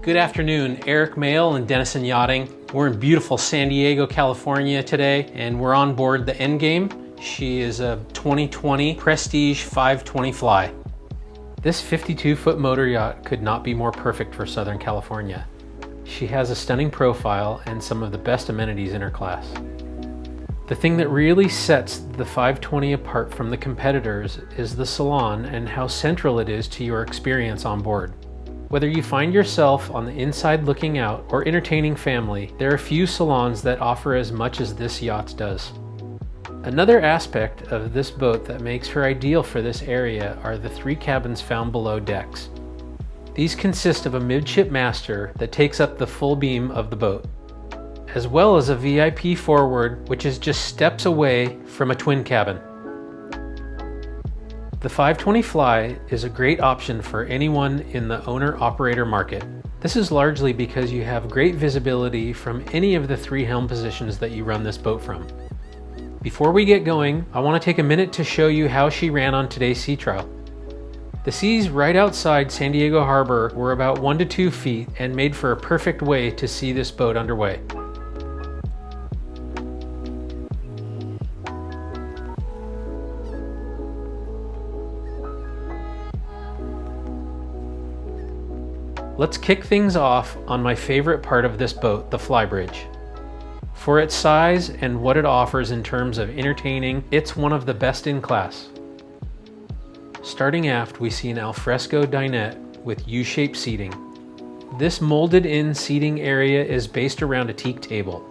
Good afternoon, Erik Mayol and Denison Yachting. We're in beautiful San Diego, California today, and we're on board the Endgame. She is a 2020 Prestige 520 Fly. This 52-foot motor yacht could not be more perfect for Southern California. She has a stunning profile and some of the best amenities in her class. The thing that really sets the 520 apart from the competitors is the Salon and how central it is to your experience on board. Whether you find yourself on the inside looking out or entertaining family, there are few salons that offer as much as this yacht does. Another aspect of this boat that makes her ideal for this area are the 3 cabins found below decks. These consist of a midship master that takes up the full beam of the boat, as well as a VIP forward which is just steps away from a twin cabin. The 520 Fly is a great option for anyone in the owner-operator market. This is largely because you have great visibility from any of the 3 helm positions that you run this boat from. Before we get going, I want to take a minute to show you how she ran on today's sea trial. The seas right outside San Diego Harbor were about 1 to 2 feet and made for a perfect way to see this boat underway. Let's kick things off on my favorite part of this boat, the Flybridge. For its size and what it offers in terms of entertaining, it's one of the best in class. Starting aft, we see an alfresco dinette with U-shaped seating. This molded-in seating area is based around a teak table.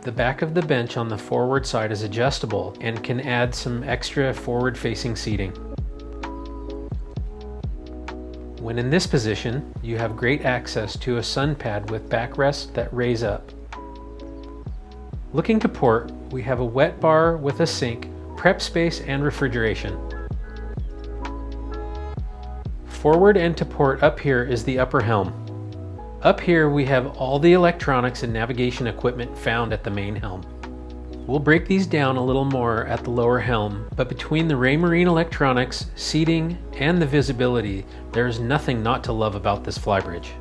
The back of the bench on the forward side is adjustable and can add some extra forward-facing seating. When in this position, you have great access to a sun pad with backrests that raise up. Looking to port, we have a wet bar with a sink, prep space, and refrigeration. Forward and to port up here is the upper helm. Up here we have all the electronics and navigation equipment found at the main helm. We'll break these down a little more at the lower helm, but between the Raymarine electronics, seating, and the visibility, there is nothing not to love about this Flybridge.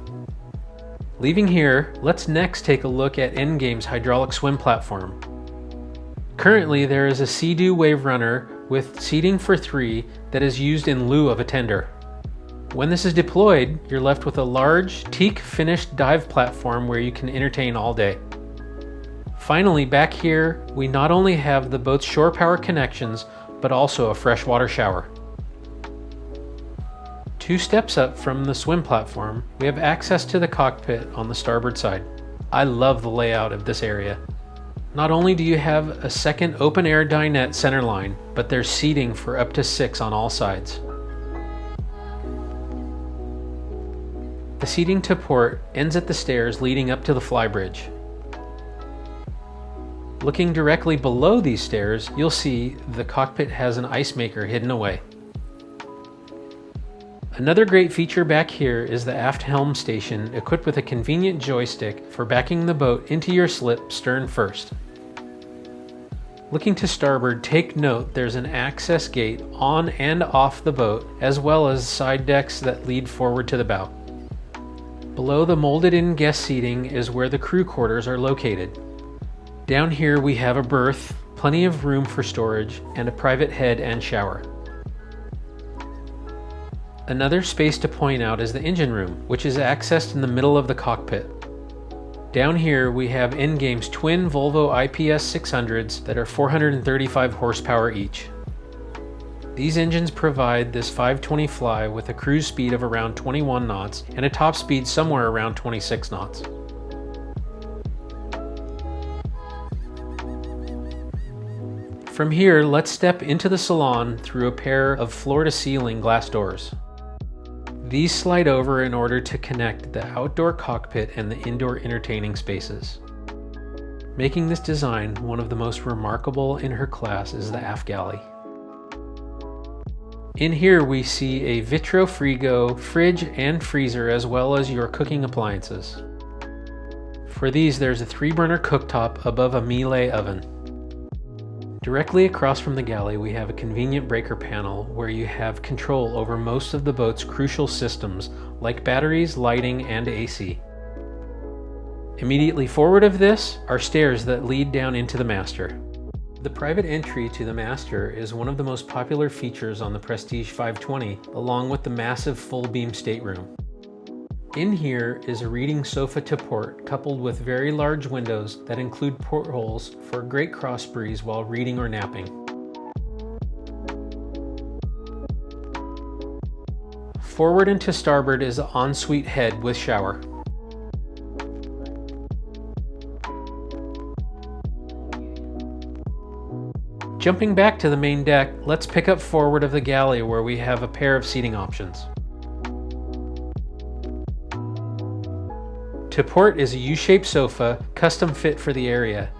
Leaving here, let's next take a look at Endgame's hydraulic swim platform. Currently, there is a SeaDoo wave runner with seating for 3 that is used in lieu of a tender. When this is deployed, you're left with a large, teak-finished dive platform where you can entertain all day. Finally, back here, we not only have the boat's shore power connections, but also a freshwater shower. 2 steps up from the swim platform, we have access to the cockpit on the starboard side. I love the layout of this area. Not only do you have a second open-air dinette centerline, but there's seating for up to 6 on all sides. The seating to port ends at the stairs leading up to the Flybridge. Looking directly below these stairs, you'll see the cockpit has an ice maker hidden away. Another great feature back here is the aft helm station equipped with a convenient joystick for backing the boat into your slip stern first. Looking to starboard, take note there's an access gate on and off the boat, as well as side decks that lead forward to the bow. Below the molded-in guest seating is where the crew quarters are located. Down here we have a berth, plenty of room for storage, and a private head and shower. Another space to point out is the engine room, which is accessed in the middle of the cockpit. Down here we have Endgame's twin Volvo IPS 600s that are 435 horsepower each. These engines provide this 520 Fly with a cruise speed of around 21 knots and a top speed somewhere around 26 knots. From here, let's step into the Salon through a pair of floor-to-ceiling glass doors. These slide over in order to connect the outdoor cockpit and the indoor entertaining spaces. Making this design one of the most remarkable in her class is the aft galley. In here we see a Vitro Frigo fridge and freezer, as well as your cooking appliances. For these, there's a 3-burner cooktop above a Miele oven. Directly across from the galley, we have a convenient breaker panel where you have control over most of the boat's crucial systems like batteries, lighting, and AC. Immediately forward of this are stairs that lead down into the master. The private entry to the master is one of the most popular features on the Prestige 520, along with the massive full beam stateroom. In here is a reading sofa to port, coupled with very large windows that include portholes for a great cross breeze while reading or napping. Forward and to starboard is an ensuite head with shower. Jumping back to the main deck, let's pick up forward of the galley where we have a pair of seating options. To port is a U-shaped sofa, custom fit for the area.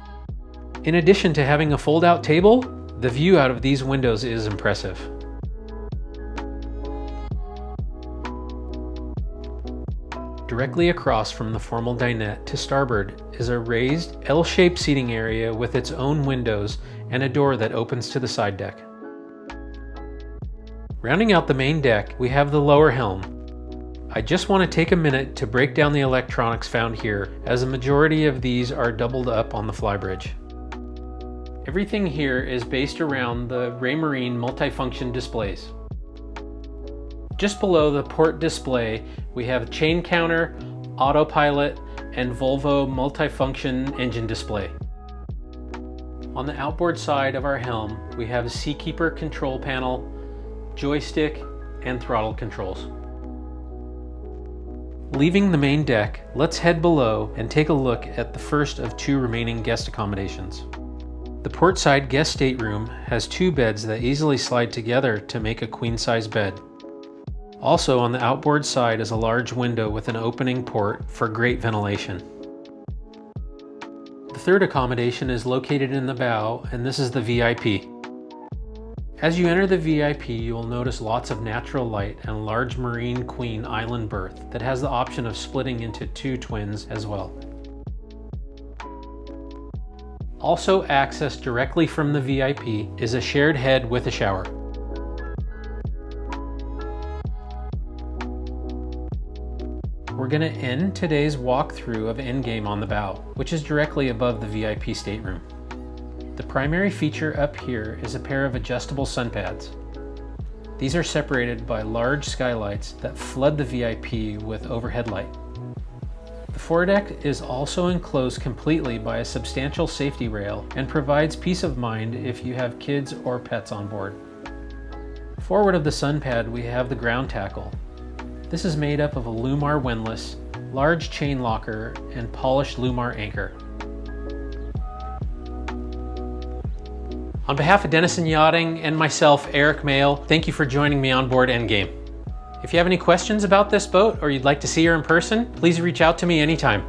In addition to having a fold-out table, the view out of these windows is impressive. Directly across from the formal dinette to starboard is a raised L-shaped seating area with its own windows and a door that opens to the side deck. Rounding out the main deck, we have the lower helm. I just want to take a minute to break down the electronics found here, as a majority of these are doubled up on the Flybridge. Everything here is based around the Raymarine multifunction displays. Just below the port display, we have a chain counter, autopilot, and Volvo multifunction engine display. On the outboard side of our helm, we have a Seakeeper control panel, joystick, and throttle controls. Leaving the main deck, let's head below and take a look at the first of two remaining guest accommodations. The portside guest stateroom has two beds that easily slide together to make a queen-size bed. Also on the outboard side is a large window with an opening port for great ventilation. The third accommodation is located in the bow, and this is the VIP. As you enter the VIP, you will notice lots of natural light and a large Marine Queen island berth that has the option of splitting into two twins as well. Also accessed directly from the VIP is a shared head with a shower. We're going to end today's walkthrough of Endgame on the bow, which is directly above the VIP stateroom. The primary feature up here is a pair of adjustable sun pads. These are separated by large skylights that flood the VIP with overhead light. The foredeck is also enclosed completely by a substantial safety rail and provides peace of mind if you have kids or pets on board. Forward of the sun pad we have the ground tackle. This is made up of a Lumar windlass, large chain locker, and polished Lumar anchor. On behalf of Dennison Yachting and myself, Erik Mayol, thank you for joining me on board Endgame. If you have any questions about this boat or you'd like to see her in person, please reach out to me anytime.